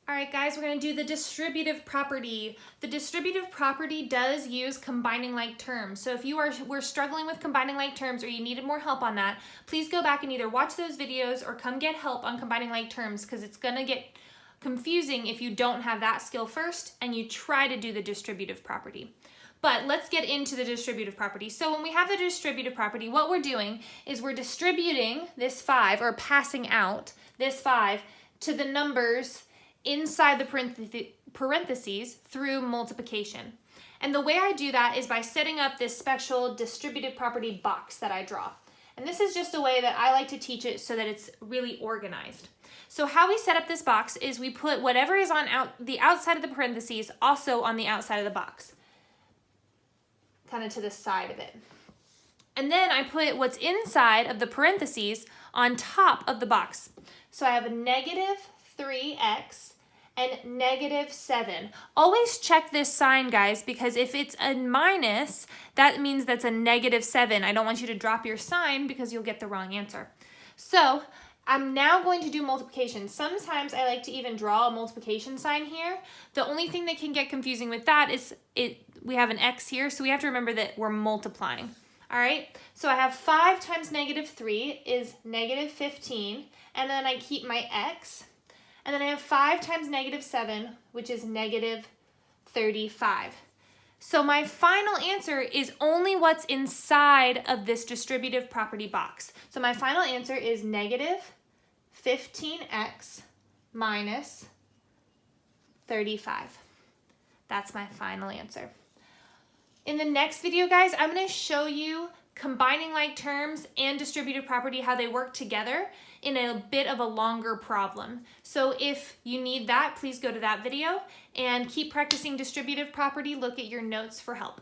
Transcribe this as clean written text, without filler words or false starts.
All right, guys, we're going to do the distributive property. The distributive property does use combining like terms. So if we're struggling with combining like terms or you needed more help on that, please go back and either watch those videos or come get help on combining like terms, because it's going to get confusing if you don't have that skill first and you try to do the distributive property. But let's get into the distributive property. So when we have the distributive property, what we're doing is we're distributing this 5, or passing out this 5 to the numbers inside the parentheses through multiplication. And the way I do that is by setting up this special distributive property box that I draw. And this is just a way that I like to teach it so that it's really organized. So how we set up this box is we put whatever is on the outside of the parentheses also on the outside of the box, kind of to the side of it. And then I put what's inside of the parentheses on top of the box. So I have a negative 3x and negative 7. Always check this sign, guys, because if it's a minus, that means that's a negative 7. I don't want you to drop your sign because you'll get the wrong answer. So I'm now going to do multiplication. Sometimes I like to even draw a multiplication sign here. The only thing that can get confusing with that is we have an x here, so we have to remember that we're multiplying. All right, so I have 5 times negative 3 is negative 15, and then I keep my x. And then I have 5 times negative 7, which is negative 35. So my final answer is only what's inside of this distributive property box. So my final answer is negative 15x minus 35. That's my final answer. In the next video, guys, I'm going to show you combining like terms and distributive property, how they work together in a bit of a longer problem. So if you need that, please go to that video and keep practicing distributive property. Look at your notes for help.